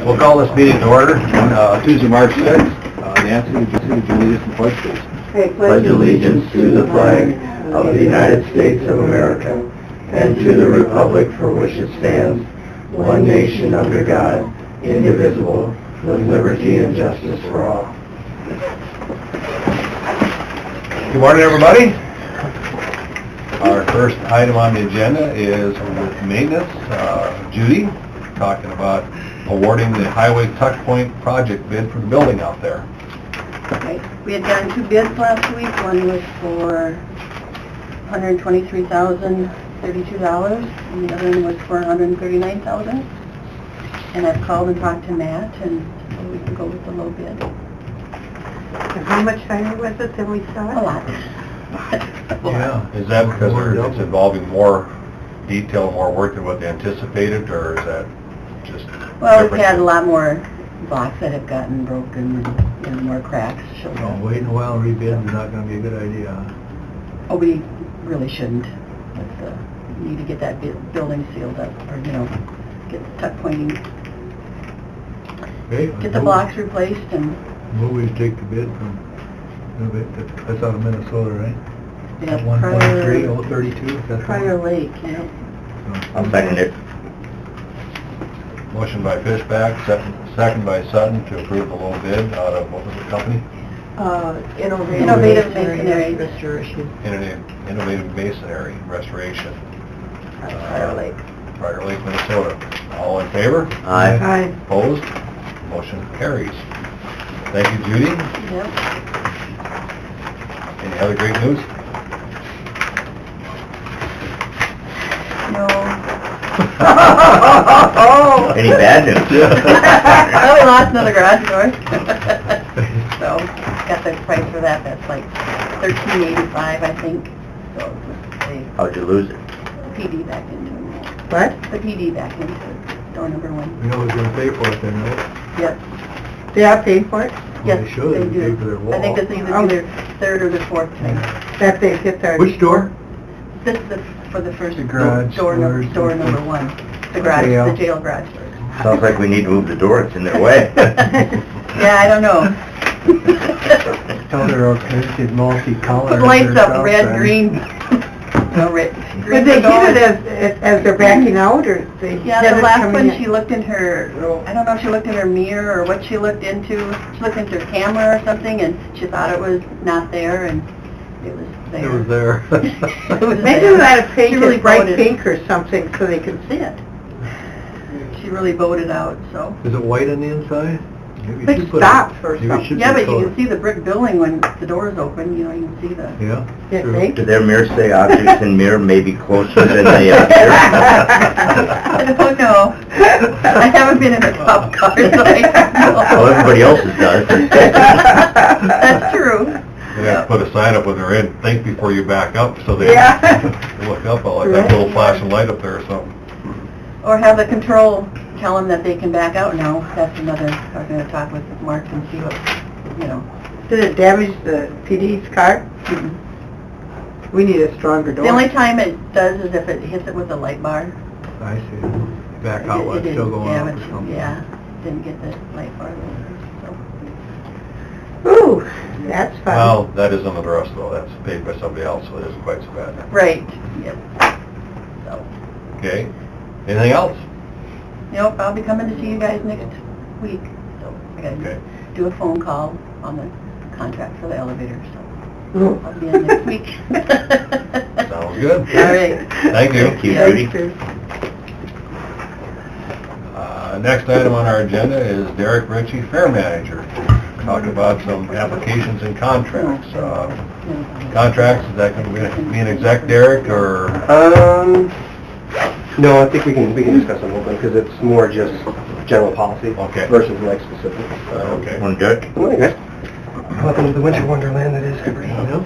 We'll call this meeting to order on Tuesday, March 6th. Nancy, would you lead us in pledge, please? Pledge allegiance to the flag of the United States of America and to the republic for which it stands, one nation under God, indivisible, with liberty and justice for all. Good morning, everybody. Our first item on the agenda is with maintenance. Judy, talking about awarding the Highway Tuck Point project bid for the building out there. Right. We had gotten 2 bids last week. One was for $123,032, and the other one was for $139,000. And I've called and talked to Matt, and so we can go with the low bid. And how much higher was it than we thought? A lot. Yeah. Is that because it's involving more detail, more work than what they anticipated, or is that just Well, we've different? had a lot more blocks that have gotten broken and more cracks showed up. Waiting a while and rebidding is not going to be a good idea. Oh, we really shouldn't. We need to get that building sealed up, or, get the tuck pointing, Okay. get the blocks replaced, and Always take the bid from, that's out of Minnesota, right? yeah, 1.3, 032, is that Prior Lake, yeah. I'll second it. Motion by Fishback, second by Sutton to approve the low bid out of, what was the company? Innovative Masonry. Restoration. Innovative Masonry Restoration. Prior Lake. Prior Lake, Minnesota. All in favor? Aye. Aye. Opposed? Motion carries. Thank you, Judy. Yep. Any other great news? No. Any bad news? Well, we lost another garage door. So, got the price for that. That's like $13.85, I think. So, they How'd you lose it? PD back into it. What? The PD back into it. Door number 1. We know who's going to pay for it then, right? Yep. They have paid for it? Yes, They should, they they do. pay for their wall. I think this is either their 3rd or the 4th thing. That they get their... Which door? This is for the first The garage door doors. number 1. The garage, Yeah. the jail garage door. Sounds like we need to move the door, it's in their way. Yeah, I don't know. Tell her our connected multi-color. Put lights up, red, green. No, red. But they get it as they're backing out, or they... Yeah, have the it last coming one, in? she looked in her, I don't know if she looked in her mirror or what she looked into. She looked into her camera or something, and she thought it was not there, and it was there. It was there. It was Maybe there. we ought to She paint really it bright voted. pink or something so they can see it. She really voted out, so. Is it white on the inside? Maybe we Big should put stops or maybe we something. should Yeah, put but you color. can see the brick building when the door's open, you can see the... Yeah. You true. think? Did their mirror say objects in mirror may be closer than they appear? I don't know. I haven't been in a cop car, so I don't know. Well, everybody else's does. That's true. They have to put a sign up when they're in, think before you back up, so they Yeah. look up, like that little flashing light up there or something. Or have the control tell them that they can back out now. That's another, I'm gonna talk with Mark and see what, Did it damage the PD's car? Mm-mm. We need a stronger door. The only time it does is if it hits it with a light bar. I see. Back It out, it's didn't- still going yeah, out or but- something. Yeah, didn't get the light bar there, so. Ooh, that's fun. Well, that is under us though, that's paid by somebody else, so it isn't quite so bad. Right, yep. So, Okay, anything else? nope, I'll be coming to see you guys next week, so I Okay. gotta do a phone call on the contract for the elevator, so Ooh. I'll be in next week. Sounds good. All right. Thank you. Thank you, Yeah. Judy. Next item on our agenda is Derek Ritchie, Fair Manager. Talk about some applications and contracts. Contracts, is that going to be an exec, Derek, or? No, I think we can discuss them open because it's more just general policy Okay. versus like specific. Okay. Want to do it? Good morning, guys. Welcome to the winter wonderland that is Cabrini.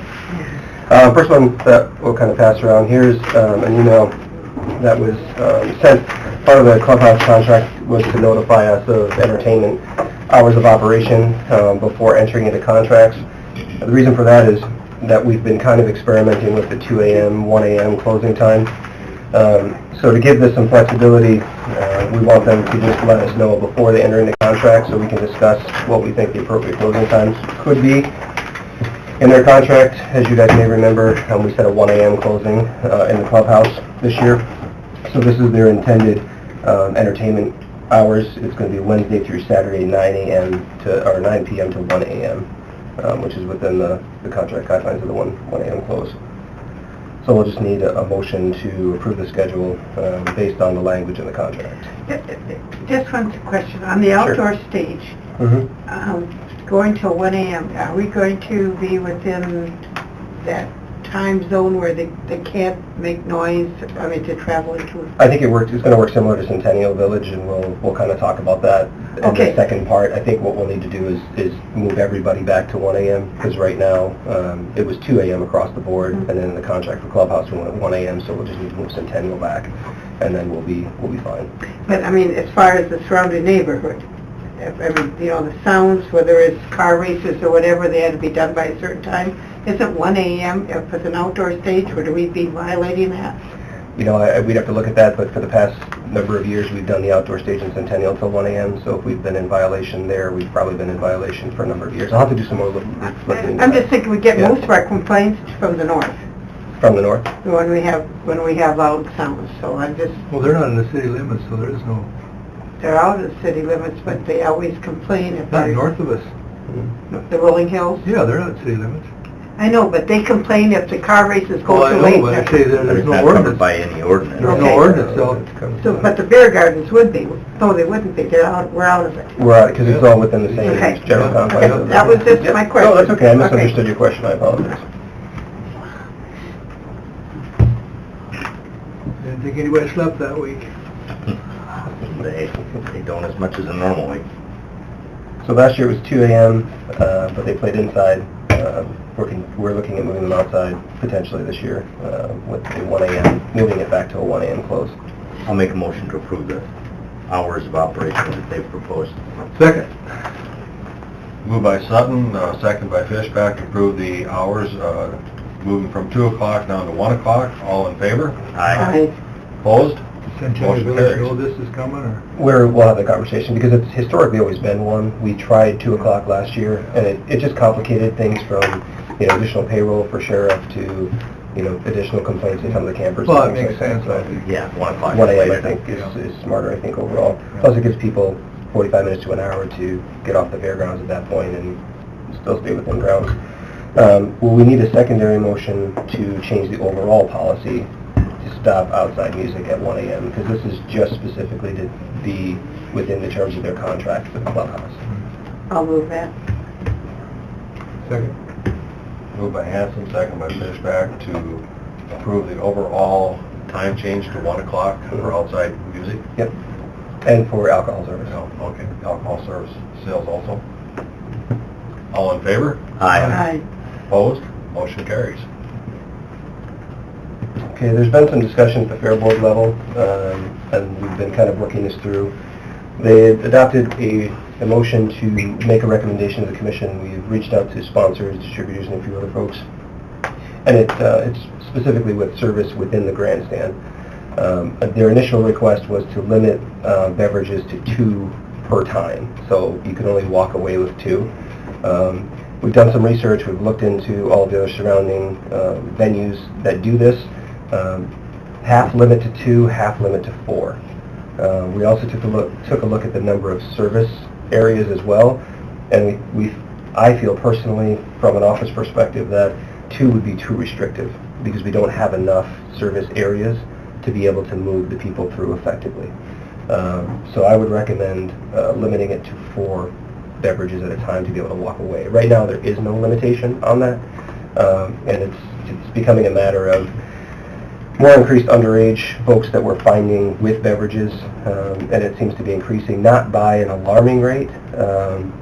First one that we'll kind of pass around, here's an email that was sent. Part of the clubhouse contract was to notify us of entertainment hours of operation before entering into contracts. The reason for that is that we've been kind of experimenting with the 2 a.m., 1 a.m. closing time. So to give this some flexibility, we want them to just let us know before they enter into contract so we can discuss what we think the appropriate closing times could be. In their contract, as you guys may remember, we set a 1 a.m. closing in the clubhouse this year. So this is their intended entertainment hours. It's going to be Wednesday through Saturday, 9 p.m. to 1 a.m., which is within the contract guidelines of the 1 a.m. close. So we'll just need a motion to approve the schedule based on the language in the contract. Just one question, on the outdoor stage, going till 1 a.m., are we going to be within that time zone where they can't make noise, I mean, to travel into? I think it's going to work similar to Centennial Village, and we'll kind of talk about that in the second part. I think what we'll need to do is move everybody back to 1 a.m., because right now, it was 2 a.m. across the board, and then in the contract for Clubhouse, we went 1 a.m., so we'll just need to move Centennial back, and then we'll be fine. But, I mean, as far as the surrounding neighborhood, the sounds, whether it's car races or whatever, they had to be done by a certain time. Isn't 1 a.m. if it's an outdoor stage, or do we be violating that? We'd have to look at that, but for the past number of years, we've done the outdoor stage in Centennial till 1 a.m., so if we've been in violation there, we've probably been in violation for a number of years. I'll have to do some more looking into I'm that. just thinking we get most of our complaints from the north, From the north? when we have loud sounds, so I'm just, Well, they're not in the city limits, so there is no, they're out of the city limits, but they always complain if not they're... north of us. The Rolling Hills? Yeah, they're not city limits. I know, but they complain if the car races go Well, I too know, late. but I say there's no not ordinance. covered by any ordinance. There's Okay. no ordinance, so. So, but the beer gardens would be, no, they wouldn't be, we're out of it. We're out, because it's all within the same Okay. general complex. Okay, that was just my question. No, that's okay, I misunderstood your question, I apologize. Didn't think anybody slept that week. They don't as much as a normal week. So last year it was 2 a.m., but they played inside. We're looking at moving them outside potentially this year with a 1 a.m., moving it back to a 1 a.m. close. I'll make a motion to approve the hours of operation that they've proposed. Second. Moved by Sutton, second by Fishback, to approve the hours, moving from 2 o'clock down to 1 o'clock. All in favor? Aye. Opposed? Centennial Motion Village carries. know this is coming, or? We'll have the conversation, because it's historically always been 1. We tried 2 o'clock last year, and it just complicated things from, additional payroll for sheriff to, additional complaints that come to the campers. Well, it and things makes like sense, that. I think. Yeah, 1 o'clock. 1 a.m. I later. think is smarter, I think, overall. Plus it gives people 45 minutes to an hour to get off the fairgrounds at that point and still stay within grounds. Well, we need a secondary motion to change the overall policy to stop outside music at 1 a.m. because this is just specifically to be within the terms of their contract for the clubhouse. I'll move that. Second. Moved by Hanson, second by Fishback, to approve the overall time change to 1 o'clock for outside music. Yep. And for alcohol service. Oh, okay, alcohol service sales also. All in favor? Aye. Opposed? Motion carries. Okay, there's been some discussion at the Fair Board level, and we've been kind of working this through. They had adopted a motion to make a recommendation to the commission. We've reached out to sponsors, distributors, and a few other folks. And it's specifically with service within the grandstand. Their initial request was to limit beverages to 2 per time, so you can only walk away with 2. We've done some research, we've looked into all the other surrounding venues that do this. Half limit to 2, half limit to 4. We also took a look at the number of service areas as well, and I feel personally, from an office perspective, that 2 would be too restrictive because we don't have enough service areas to be able to move the people through effectively. So I would recommend limiting it to 4 beverages at a time to be able to walk away. Right now there is no limitation on that, and it's becoming a matter of more increased underage folks that we're finding with beverages, and it seems to be increasing not by an alarming rate,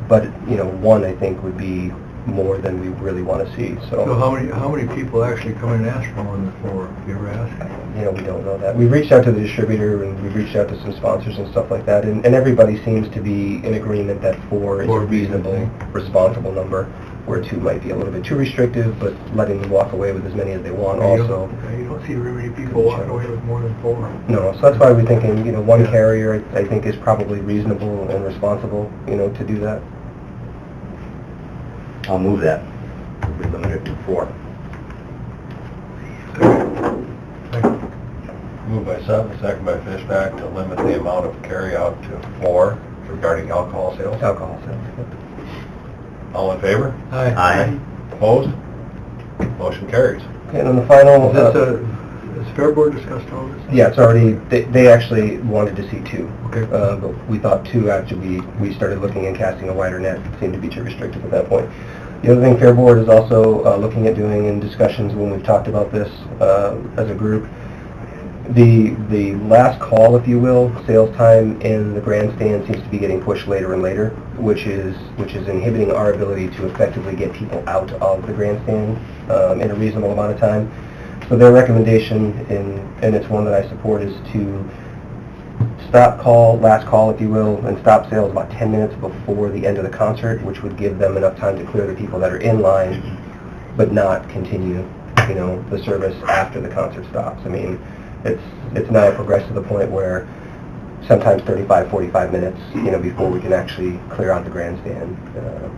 but 1 I think would be more than we really want to see. So how many people actually come in and ask for one before? You ever ask? We don't know that. We've reached out to the distributor and we've reached out to some sponsors and stuff like that, and everybody seems to be in agreement that 4 is a 4 would be a good reasonable, thing. responsible number. where 2 might be a little bit too restrictive, but letting them walk away with as many as they want also. You don't see very many people walking away with more than 4. No, so that's why we're thinking, 1 carrier, I think, is probably reasonable and responsible, to do that. I'll move that. We limit it to 4. Moved by Sutton, second by Fishback, to limit the amount of carryout to 4 regarding alcohol sales. Alcohol sales. Yep. All in favor? Aye. Opposed? Motion carries. Okay, and then the final... Has Fair Board discussed all this? Yeah, it's already, they actually wanted to see 2. Okay. But we thought 2 after we started looking and casting a wider net. It seemed to be too restrictive at that point. The other thing Fair Board is also looking at doing in discussions when we've talked about this as a group, the last call, if you will, sales time in the grandstand seems to be getting pushed later and later, which is inhibiting our ability to effectively get people out of the grandstand in a reasonable amount of time. So their recommendation, and it's one that I support, is to last call, if you will, and stop sales about 10 minutes before the end of the concert, which would give them enough time to clear the people that are in line, but not continue, the service after the concert stops. I mean, it's now progressed to the point where sometimes 35, 45 minutes, before we can actually clear out the grandstand,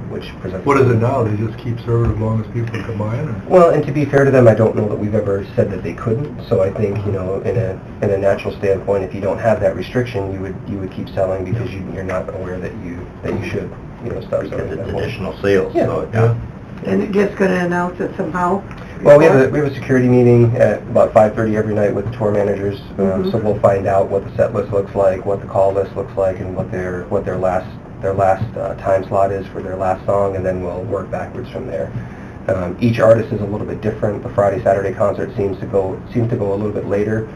which presents... What is it now? They just keep serving as long as people come by in? Or? Well, and to be fair to them, I don't know that we've ever said that they couldn't. So I think, in a natural standpoint, if you don't have that restriction, you would keep selling because you're not aware that you should, start selling. Because it's additional sales, Yeah. so... Yeah. And you're just gonna announce it somehow? Well, we have a security meeting at about 5:30 every night with the tour managers, so we'll find out what the set list looks like, what the call list looks like, and what their last time slot is for their last song, and then we'll work backwards from there. Each artist is a little bit different. The Friday-Saturday concert seems to go a little bit later,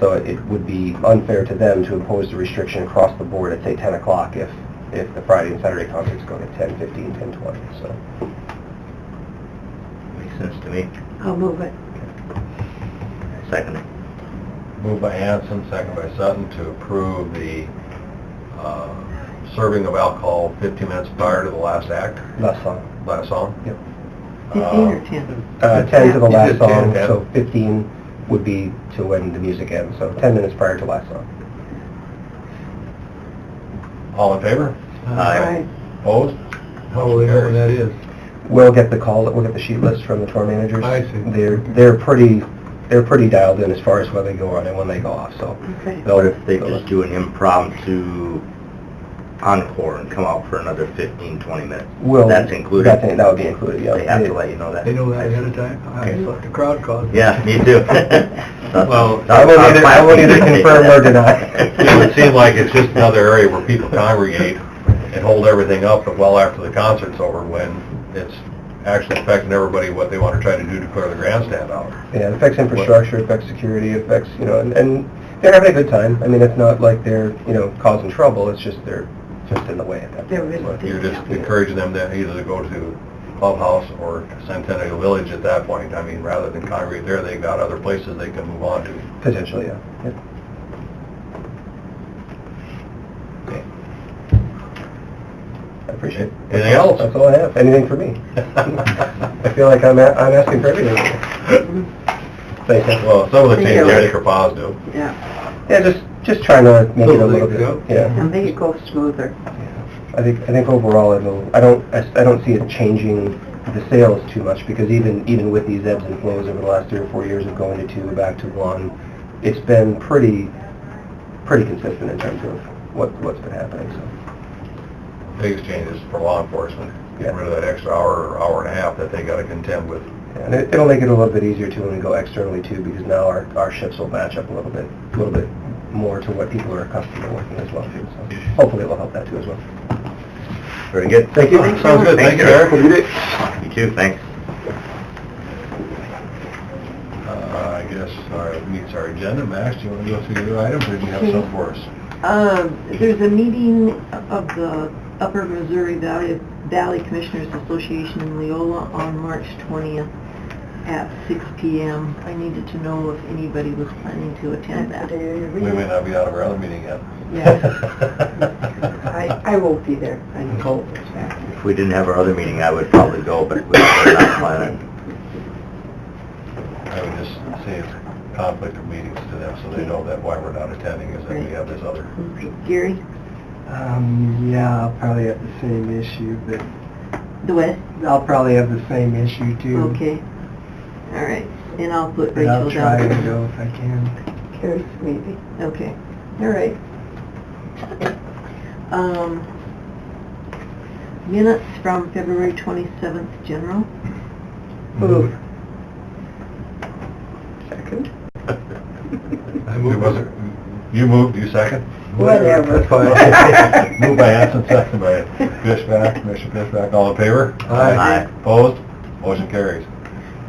so it would be unfair to them to impose the restriction across the board at, say, 10 o'clock if the Friday and Saturday concerts go to 10:15, 10:20, so... Makes sense to me. I'll move it. Second it. Moved by Hanson, second by Sutton, to approve the serving of alcohol 15 minutes prior to the last act, Last song. last song. Yep. 15 or 10? 10 to the You last did 10, song, 10. so 15 would be to when the music ends, so 10 minutes prior to last song. All in favor? Aye. Opposed? How will they know when that is? We'll get the sheet list from the tour managers. I see. They're pretty dialed in as far as when they go on and when they go off, so. Okay. What if they just do an impromptu encore and come out for another 15, 20 minutes? That's included? That would be included, yeah. They have to let you know that? They know that ahead of time? I Okay. thought the crowd caused it. Yeah, me too. Well, I will neither confirm nor deny. It would seem like it's just another area where people congregate and hold everything up well after the concert's over, when it's actually affecting everybody what they want to try to do to clear the grandstand out. Yeah, it affects infrastructure, it affects security, it affects, and they're having a good time. I mean, it's not like they're, causing trouble, it's just they're just in the way at that They're point. really- You're just encouraging them to either go to Clubhouse or Centennial Village at that point. I mean, rather than congregate there, they've got other places they can move on to. Potentially, yeah. Yep. Okay. I appreciate it. Anything else? That's all I have. Anything for me? I feel like I'm asking for everything. Thanks. Ed. Well, some of the Thank changes you. I think are positive. Yeah, Yeah, just trying to make it a little Little bit, things, yeah. and make it go smoother. I think overall I don't see it changing the sales too much, because even with these ebbs and flows over the last 3 or 4 years of going to 2 back to 1, it's been pretty consistent in terms of what's been happening. So Biggest changes for law enforcement, getting Yeah. rid of that extra hour and a half that they got to contend with. yeah, and it'll make it a little bit easier too when we go externally too, because now our shifts will match up a little bit more to what people are accustomed to working as well too. So hopefully it will help that too as well. Very good. Thank you. Sounds good. Thank you, Eric. You too, thanks. I guess meets our agenda. Max, do you want to go through your items, or do you have some for us? There's a meeting of the Upper Missouri Valley Commissioners Association in Leola on March 20th at 6 p.m. I needed to know if anybody was planning to attend that. We may not be out of our other meeting yet. I won't be there. I know. If we didn't have our other meeting, I would probably go, but we're not planning. I would just say it's conflict of meetings to them, so they know that why we're not attending is that we have this other. Okay. Gary? Yeah, I'll probably have the same issue, but The what? I'll probably have the same issue too. Okay. All right. And I'll put But I'll Rachel try to down. go if I can. Carries maybe. Okay. All right. Minutes from February 27th, general. Move. Second. I move. You moved, you second? Whatever. That's fine. Moved by Hanson, second by Fishback, Commissioner Fishback, all in favor? Aye. Opposed? Motion carries.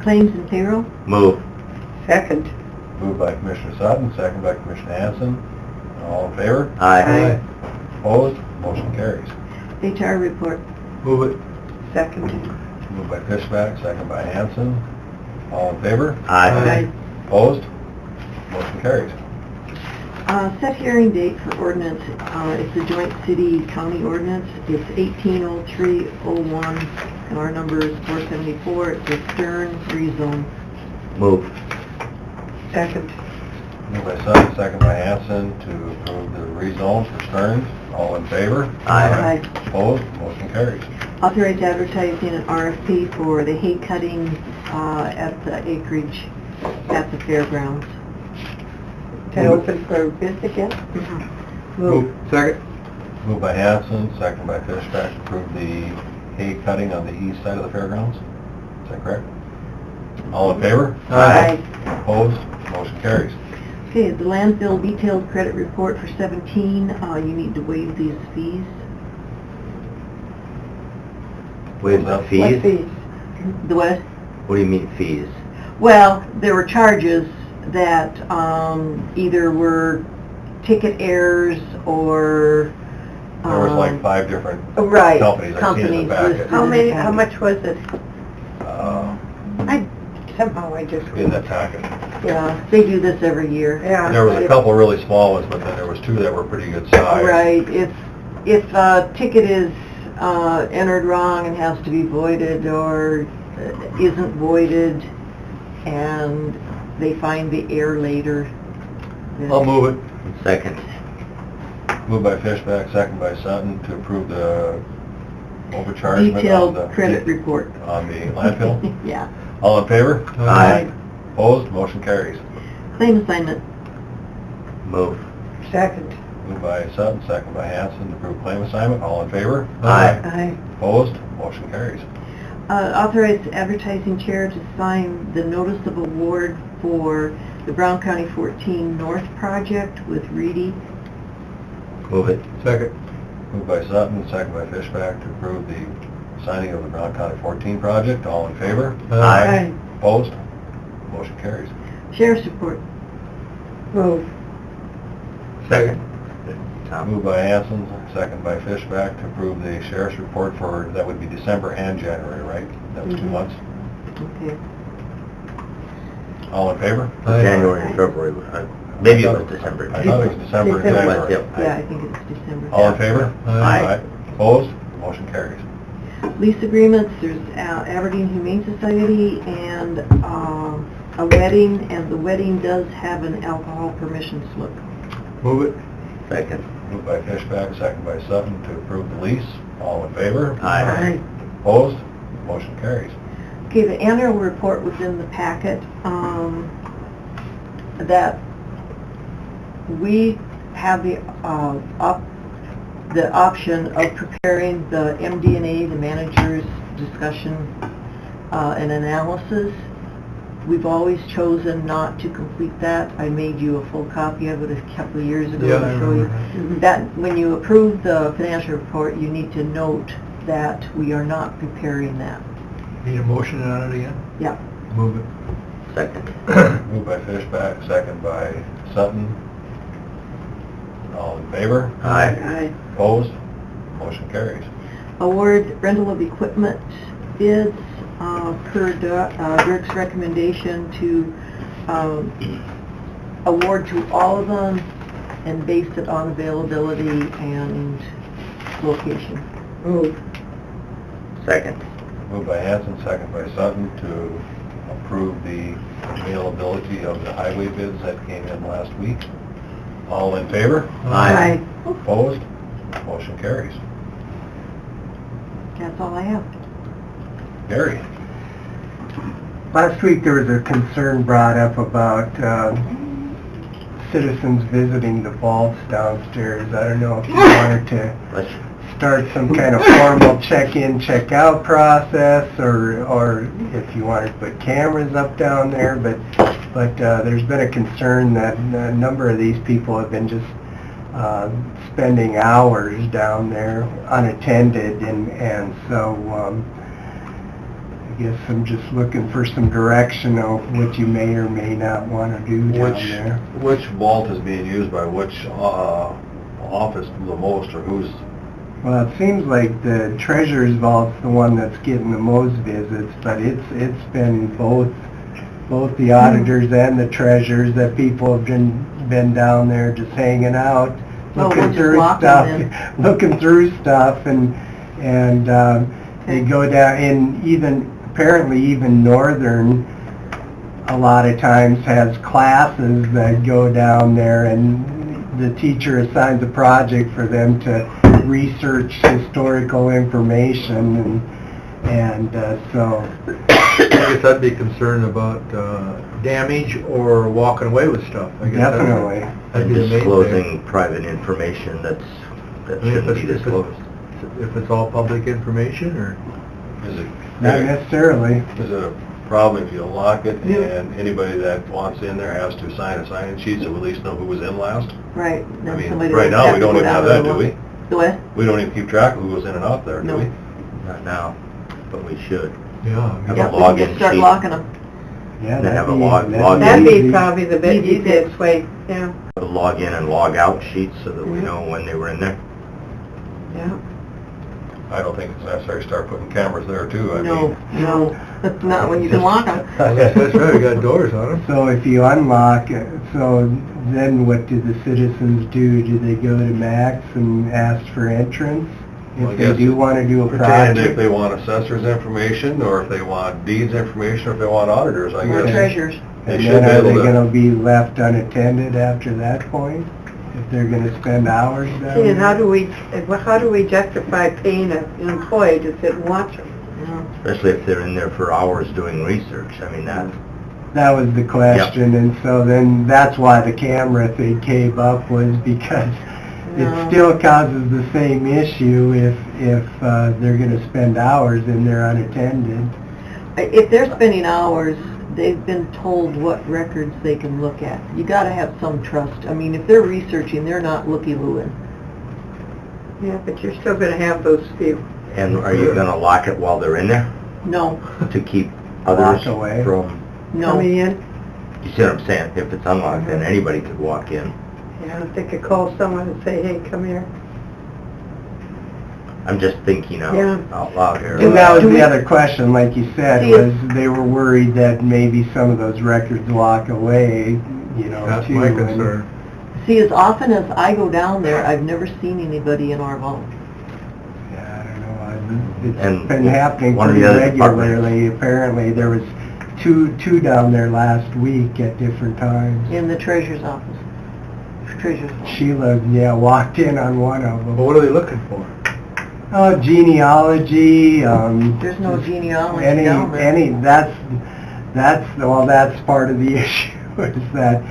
Claims and payroll. Move. Second. Moved by Commissioner Sutton, second by Commissioner Hanson, all in favor? Aye. Opposed? Motion carries. HR report. Move it. Second. Moved by Fishback, second by Hanson, all in favor? Aye. Opposed? Motion carries. Set hearing date for ordinance. It's a joint city-county ordinance. It's 180301, and our number is 474. It's a Stern rezone. Move. Second. Moved by Sutton, second by Hanson to approve the rezone for Stearns, all in favor? Aye. Opposed? Motion carries. Authorize advertising an RFP for the hay cutting at the acreage at the fairgrounds. To open for bids again? Move. Second. Moved by Hanson, second by Fishback, to approve the hay cutting on the east side of the fairgrounds. Is that correct? All in favor? Aye. Opposed? Motion carries. Okay, the landfill detailed credit report for 17, you need to waive these fees. Waive the What fees? fees? The what? What do you mean fees? Well, there were charges that either were ticket errors or... There was like 5 different Right. companies I've seen in the packet. Companies. How much was it? Somehow I just... In that packet. Yeah, they do this every year. Yeah. There was a couple really small ones, but then there was 2 that were pretty good size. Right, if a ticket is entered wrong and has to be voided or isn't voided and they find the error later. then- I'll move it. Second. Moved by Fishback, second by Sutton to approve the overchargement on Detailed the... credit report. On the landfill. Yeah. All in favor? Aye. Opposed? Motion carries. Claim assignment. Move. Second. Moved by Sutton, second by Hanson to approve claim assignment. All in favor? Aye. Aye. Opposed? Motion carries. Authorize advertising chair to sign the notice of award for the Brown County 14 North project with Reedy. Move it. Second. Moved by Sutton, second by Fishback to approve the signing of the Brown County 14 project. All in favor? Aye. Opposed? Motion carries. Sheriff's report. Move. Second. Tom. Moved by Hanson, second by Fishback to approve the sheriff's report for, that would be December and January, right? That was 2 Mhm. months. Okay. All in favor? Aye. January and February. Maybe it was December. I thought it was December and December. January. Yep. Yeah, I think it's December. All in favor? Aye. Opposed? Motion carries. Lease agreements, there's Aberdeen Humane Society and a wedding, and the wedding does have an alcohol permission slip. Move it. Second. Moved by Fishback, second by Sutton to approve the lease. All in favor? Aye. Opposed? Motion carries. Okay, the annual report was in the packet, that we have the option of preparing the MD&A, the manager's discussion and analysis. We've always chosen not to complete that. I made you a full copy of it a couple of years ago Yeah, I to show you. remember. That, when you approve the financial report, you need to note that we are not preparing that. Need a motion on it again? Yeah. Move it. Second. Moved by Fishback, second by Sutton. All in favor? Aye. Aye. Opposed? Motion carries. Award rental of equipment bids per Dirk's recommendation to award to all of them and base it on availability and location. Move. Second. Moved by Hanson, second by Sutton, to approve the availability of the highway bids that came in last week. All in favor? Aye. Opposed? Motion carries. That's all I have. Gary? Last week, there was a concern brought up about citizens visiting the vaults downstairs. I don't know if you wanted to start some kind of formal check-in, check-out process, or if you wanted to put cameras up down there, but there's been a concern that a number of these people have been just spending hours down there unattended, and so I guess I'm just looking for some direction of what you may or may not want to do down there. Which vault is being used by which office the most, or who's? Well, it seems like the treasurer's vault's the one that's getting the most visits, but it's been both the auditors and the treasurers that people have been down there just hanging out, looking through stuff, and they go down, and apparently even Northern a lot of times has classes that go down there, and the teacher assigns a project for them to research historical information, and so... I guess I'd be concerned about damage or walking away with stuff. I guess Definitely. that'd be the main thing. Disclosing private information that I mean, shouldn't be disclosed. If it's all public information, or? Is it? Not necessarily. Is it a problem if you lock it and anybody that wants in there has to sign a sign-in sheet so we at least know who was in last? Right. I then mean, somebody right will now, have we to don't go even have down that, and do we? look. The what? We don't even keep track of who goes in and out there, do No. we? Not now, but we should. Yeah. I mean, Have Yeah, a we can just login start sheet. locking them. Yeah, They have a that'd That'd be easy. probably the easiest way, yeah. A log in and log out sheet so that we know when they were in there. Yeah. I don't think it's necessary to start putting cameras there too. I No, mean, no, that's not when you can lock them. That's right, we got doors on them. So if you unlock it, so then what do the citizens do? Do they go to Max and ask for entrance? Well, I If they guess do want to do a and if project? they want assessors information, or if they want deeds information, or if they want auditors, I More guess. treasures. They And should then be are they able to. gonna be left unattended after that point? If they're gonna spend hours down See, and how there? do we justify paying an employee to sit and watch them? Especially if they're in there for hours doing research. I mean, That was the question, and so then that's why the camera thing came up, was because No. it still causes the same issue if they're gonna spend hours in there unattended. If they're spending hours, they've been told what records they can look at. You gotta have some trust. I mean, if they're researching, they're not looky-looing. Yeah, but you're still gonna have those few. and are you gonna lock it while they're in there No, to keep others Lock away. from, no. Coming in, you see what I'm saying? If it's unlocked, then anybody could walk in. yeah, if they could call someone and say, hey, come here. I'm just thinking Yeah. out loud here. And that was Do we- the other question, like you said, See, was they were worried that maybe some of those records walk away, you know, That's too. my and- concern. See, as often as I go down there, I've never seen anybody in our vault. Yeah, I don't know, it's And been happening one of the pretty other departments- regularly. Apparently, there was two down there last week at different times. In the treasurer's office. Treasurer's office. Sheila, walked in on one of Well, them. what are they looking for? Genealogy, There's no genealogy down there. that's part of the issue, is that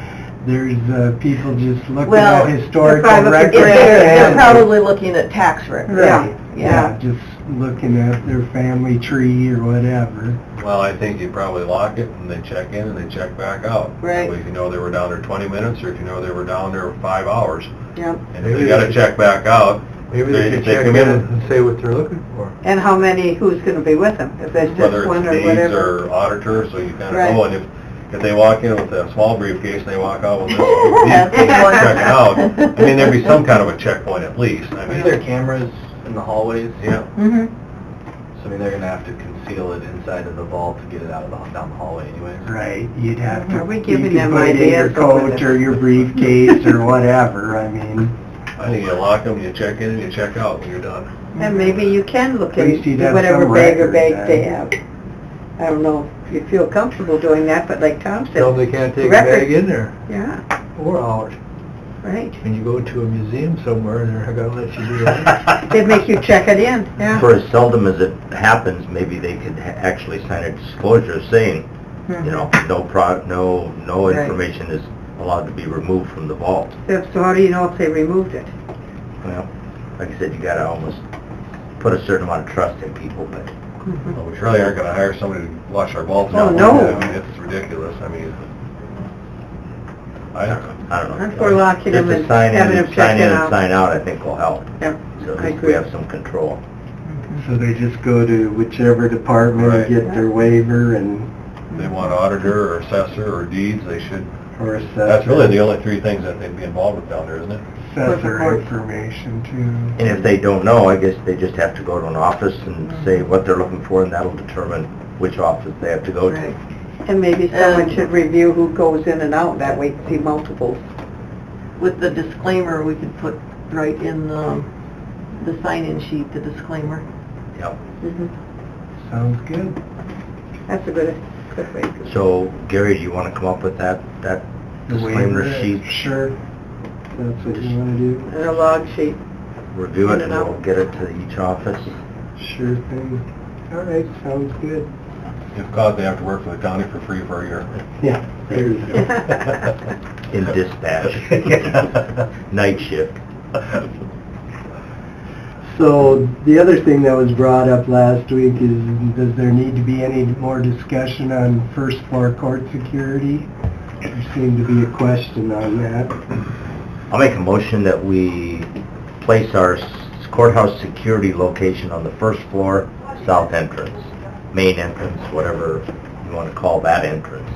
there's people just looking Well, at historical they're probably records. looking for- They're and- probably looking at tax records. Right, Yeah. yeah, just looking at their family tree or whatever. Well, I think you probably lock it and they check in and they check back out. Right. That way, if you know they were down there 20 minutes, or if you know they were down there 5 hours. Yep. And if Maybe they gotta they- check back out, Maybe they If should they check come in in- and say what they're looking for. And how many, who's gonna be with them, if there's whether just one it's or deeds whatever. or auditor, so you kinda Right. know, and if they walk in with a small briefcase and they walk out with this That's big one. checking out, I mean, there'd be some kind of a checkpoint at least, I mean, cameras in the hallways? yeah. Mm-hmm. I mean, they're gonna have to conceal it inside of the vault to get it out of down the hallway anyways. Right, you'd have to, Are we you giving could them put it in your ideas over coat the- or your briefcase or whatever, I mean. I think you lock them, you check in and you check out when you're done. And maybe you can look At least you'd at have whatever some bag or record bags then. they have. I don't know if you feel comfortable doing that, but like Tom Tell them said, they can't take a Record. bag in there, yeah, or out. right. When you go to a museum somewhere, they're gonna let you do that. They'd make you check it in, yeah. For as seldom as it happens, maybe they could actually sign a disclosure saying, you know, no Right. information is allowed to be removed from the vault. So how do you know if they removed it? Well, like I said, you gotta almost put a certain amount of trust in people, but Well, we surely aren't gonna hire somebody to watch our vaults. Oh, now. no. I mean, it's ridiculous, I mean, I don't know. I'm for locking them Just and to sign in, having them sign check in it and out. sign out, I think will help. Yeah, So at I least agree. we have some control. So they just go to whichever department Right. and get their waiver and, they want auditor or assessor or deeds, they should, or assessor. that's really the only three things that they'd be involved with down there, isn't it? Assessor information too. And if they don't know, I guess they just have to go to an office and say what they're looking for, and that'll determine which office they have to go to. Right. And maybe someone And- should review who goes in and out, that way you can see multiples. With the disclaimer, we could put right in the sign-in sheet, the disclaimer. Yep. Mhm. Sounds good. That's a good way. So, Gary, do you want to come up with that The disclaimer waiver, sheet? Sure. That's what you wanna do? And a log sheet. Review In it, and and we'll out. get it to each office. Sure thing. All right, sounds good. If caught, they have to work for the county for free for a year. Yeah, there you go. In dispatch. Night shift. So, the other thing that was brought up last week is, does there need to be any more discussion on first floor court security? There seemed to be a question on that. I'll make a motion that we place our courthouse security location on the first floor, south entrance, main entrance, whatever you want to call that entrance.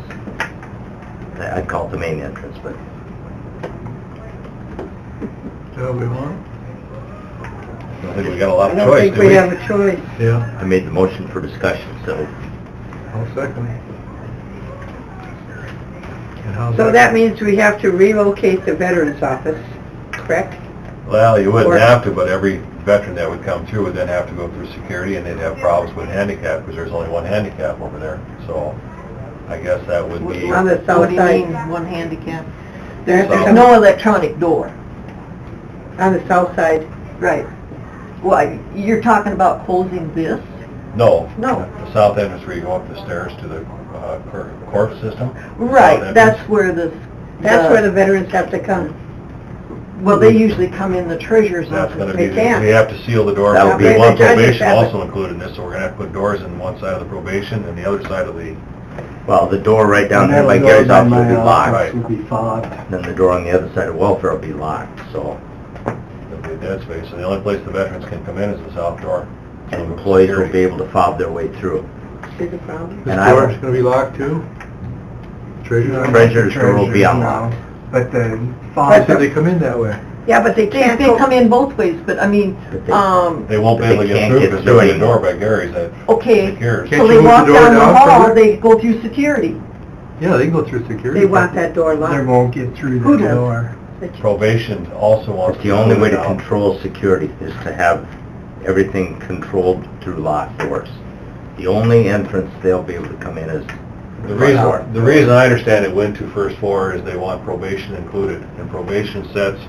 I'd call it the main entrance, but Is that what we want? I don't think we got a lot I of don't choice, think do we we? have a choice. Yeah, I made the motion for discussion, so I'll second. And how's So that means we have to relocate the veterans office, correct? Well, you wouldn't Or- have to, but every veteran that would come through would then have to go through security, and they'd have problems with handicap, because there's only one handicap over there. So I guess that would be, On the What south do you side, mean, one handicap? There's There's no electronic door. on the south side. Right. Well, you're talking about closing this? no. No. The south entrance where you go up the stairs to the court system. Right, South that's entrance. where the... That's where the veterans have to come. Well, they usually come in the treasurer's That's office. gonna They be, can't. we have to seal the door. That would be- We want The judges probation have it. also included in this, so we're gonna have to put doors in one side of the probation and the other side of the, well, the door right down And there by that'll Gary's go by office will my be locked. Right. Will be fobbed. Then the door on the other side of welfare will be locked, so, there'll be a dead space. So the only place the veterans can come in is the south door. and employees will be able to fob their way through. See the problem? This And I door's don't- gonna be locked too? Treasurer's? Treasurer's door will be Treasurer's unlocked. now. But the I fob, said they come in that way. Yeah, but they can't They go... come in both ways, but I mean, But they- They won't be But able to they get can't through get because through there's a anymore. door by Gary's that okay, secures. Can't so you they move the walk door down the down hall, further? they go through security. Yeah, they can go through security. They want that door they locked. won't get through Who the does? door. Probation also wants It's to... the only way to now. control security, is to have everything controlled through locked doors. The only entrance they'll be able to come in is The front door. reason, the reason I understand it went to first floor is they want probation included. And probation sets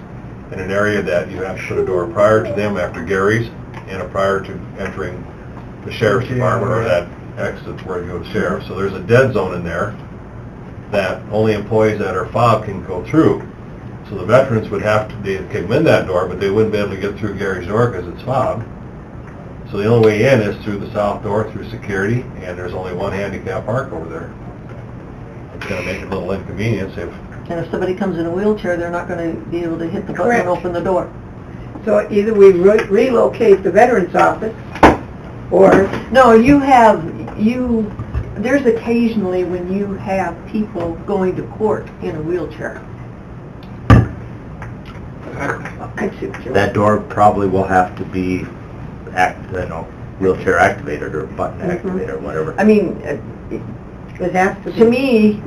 in an area that you have to put a door prior to them after Gary's and a prior to entering the sheriff's Okay, department or right. that exit where you go to sheriff. So there's a dead zone in there that only employees that are fob can go through. So the veterans would have to, they could come in that door, but they wouldn't be able to get through Gary's door because it's fobbed. So the only way in is through the south door, through security, and there's only one handicap park over there. It's gonna make it a little inconvenience if, And if somebody comes in a wheelchair, they're not gonna be able to hit the button Correct. and open the door. So either we relocate the veterans office, or... No, there's occasionally when you have people going to court in a wheelchair. I see what you're... That door probably will have to be wheelchair activated or button Mhm. activated or whatever. I mean, It has to be. to me,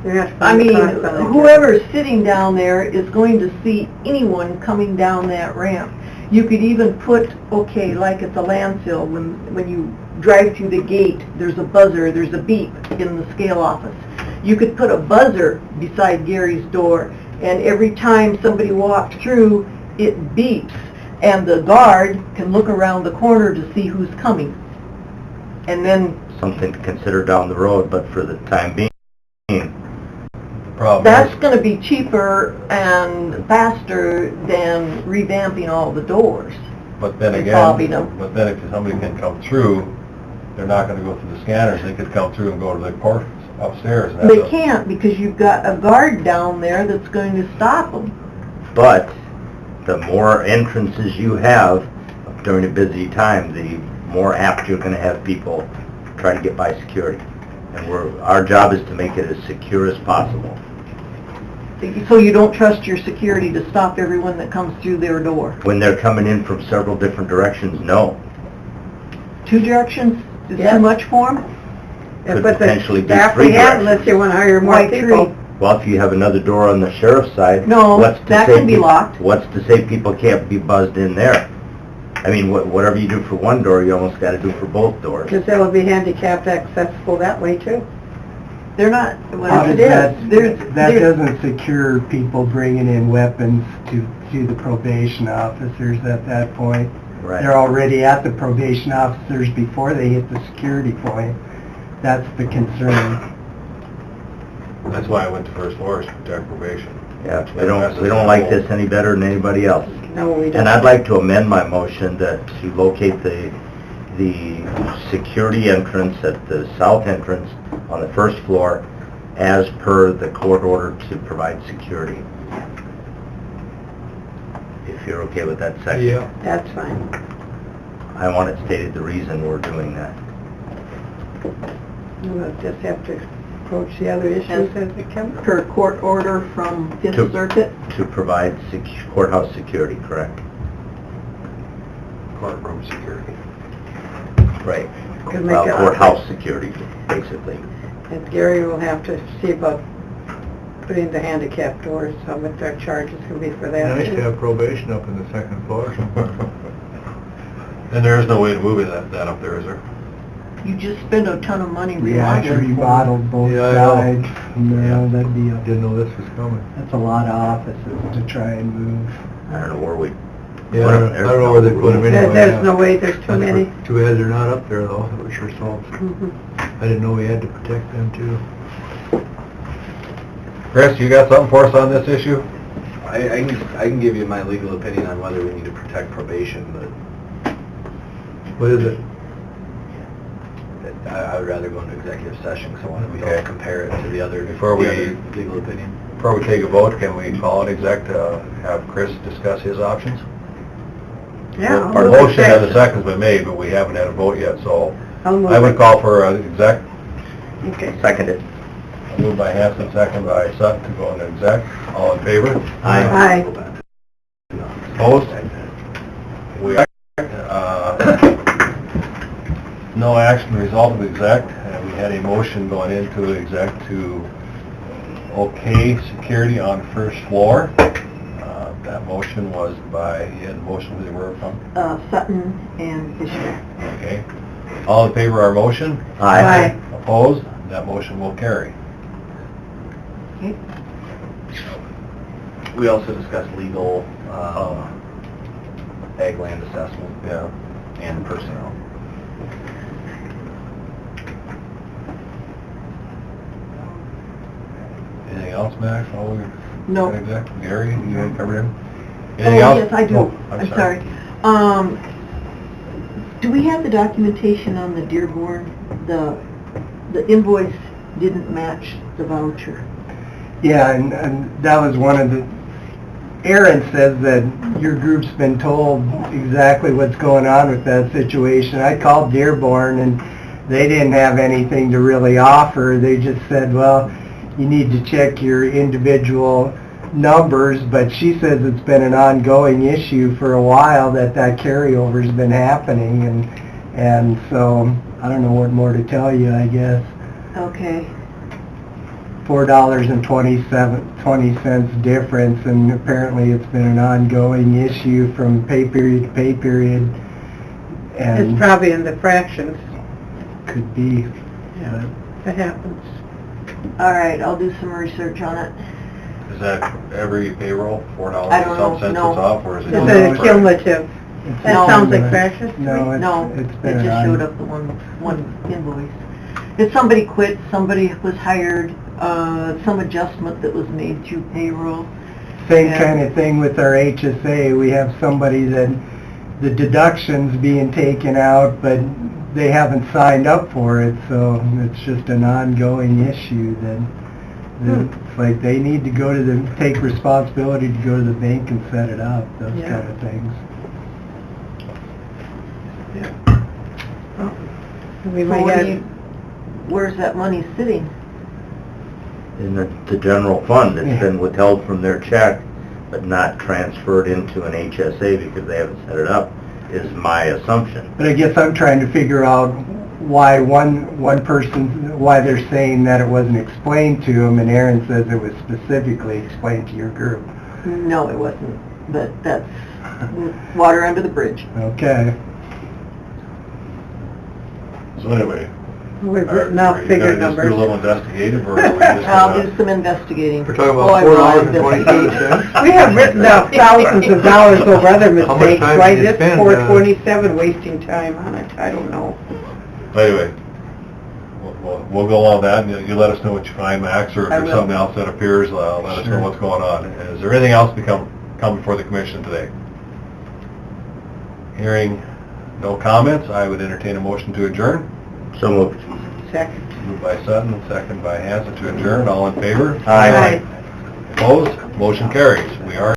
There has to be I mean, cost on it. whoever's sitting down there is going to see anyone coming down that ramp. You could even put, okay, like at the landfill, when you drive through the gate, there's a buzzer, there's a beep in the scale office. You could put a buzzer beside Gary's door, and every time somebody walked through, it beeps, and the guard can look around the corner to see who's coming. And then Something to consider down the road, but for the time being, Problem that's is, gonna be cheaper and faster than revamping all the doors. but then and fobbing again, them. but then if somebody can come through, they're not gonna go through the scanners, they could come through and go to the court upstairs. and They that's a- can't, because you've got a guard down there that's going to stop them. but the more entrances you have during a busy time, the more apt you're gonna have people try to get by security. And our job is to make it as secure as possible. So you don't trust your security to stop everyone that comes through their door. When they're coming in from several different directions, no. 2 directions is Yeah. too much for them? Yeah, Could but the potentially be staff 3 we have, directions. unless you want to hire more Why people. 3? Well, if you have another door on the sheriff's side... No, what's to that say can be locked. What's to say people can't be buzzed in there? I mean, whatever you do for one door, you almost gotta do for both doors. Because they'll be handicapped accessible that way too. They're not, How well, does it that, is. There's, that there's, doesn't secure people bringing in weapons to the probation officers at that point. Right. They're already at the probation officers before they hit the security point. That's the concern. That's why I went to first floor, is to protect probation. Yeah, we don't like this any better than anybody else. No, we don't. And I'd like to amend my motion that to locate the security entrance at the south entrance on the first floor as per the court order to provide security. If you're okay with that section. Yeah. That's fine. I want it stated the reason we're doing that. We'll just have to approach the other issues as they come. per court order from Fifth To- Circuit. To provide courthouse security, correct? Courtroom security. Right. Could make it- Courthouse security, basically. And Gary will have to see about putting the handicap doors, how much our charges can be for that. Nice to have probation up in the second floor somewhere. And there is no way to move that up there, is there? You just spend a ton of money Yeah, sure you remodeling. bottled both Yeah, I know. sides. No, that'd be Didn't know this was coming. that's a lot of offices to try and move. I don't know where we... Yeah, I don't know where they put them There- anyway. There's no way, there's too many. Too bad they're not up there though, it sure solves. Mhm. I didn't know we had to protect them too. Chris, you got something for us on this issue? I can give you my legal opinion on whether we need to protect probation, but What is it? I would rather go into executive session, because I want to Okay. compare it to the other Before we- legal opinion. Before we take a vote, can we call an exec to have Chris discuss his options? Yeah. I'll Our move motion and the exec- second's been made, but we haven't had a vote yet, so I'll move I would it. call for an exec. Okay. Seconded. Moved by Hanson, second by Sutton to go into exec. All in favor? Aye. Opposed? We, no action result of exec, and we had a motion going into exec to okay security on first floor. That motion was by, you had a motion who they were from? Sutton and Fisher. Okay. All in favor of our motion? Aye. Opposed? That motion will carry. Okay. We also discussed legal, ag land assessment Yeah. and personnel. Anything else, Max? All we- No. Exec? Gary, you had covered him? Oh, Anything else? yes, I do. Oh, I'm sorry. Do we have the documentation on the Dearborn? The invoice didn't match the voucher. Yeah, and that was one of the, Aaron says that your group's been told exactly what's going on with that situation. I called Dearborn and they didn't have anything to really offer. They just said, well, you need to check your individual numbers, but she says it's been an ongoing issue for a while, that carryover's been happening, and so, I don't know what more to tell you, I guess. Okay. $4.20 difference, and apparently it's been an ongoing issue from pay period to pay period, It's and probably in the fractions. could be. Yeah, that happens. All right, I'll do some research on it. Is that every payroll, $4 I don't know, some cents is no. off, or is it? Is No, it it's- a cumulative? That No. sounds like fractions to me. No, No, it's it been just showed up the one invoice. If somebody quit, somebody was hired, some adjustment that was made through payroll. Same Yeah. kind of thing with our HSA. We have somebody that the deduction's being taken out, but they haven't signed up for it, so it's just an ongoing issue that it's like they need to go to take responsibility to go to the bank and set it up, those Yeah. kind of things. We So might what have, do you, where's that money sitting? In the general fund, it's Yeah. been withheld from their check, but not transferred into an HSA because they haven't set it up, is my assumption. But I guess I'm trying to figure out why one person, why they're saying that it wasn't explained to them, and Aaron says it was specifically explained to your group. No, it wasn't, but that's water under the bridge. Okay. So anyway. we've are written out you figure gonna just do a numbers. little investigative, or are we just I'll gonna? do some investigating. We're talking Oh, about I will $4.27. investigate. We have written out thousands of dollars over other How much mistakes. time Why did you this spend, $4.27 wasting time on it? I don't know. Anyway, we'll go along that, and you let us know what you find, Max, or if I there's will. something else that appears, let us know Sure. what's going on. Is there anything else to come before the commission today? Hearing no comments, I would entertain a motion to adjourn. So moved. Second. Moved by Sutton, second by Hanson to adjourn. All in favor? Aye. Opposed? Motion carries. We are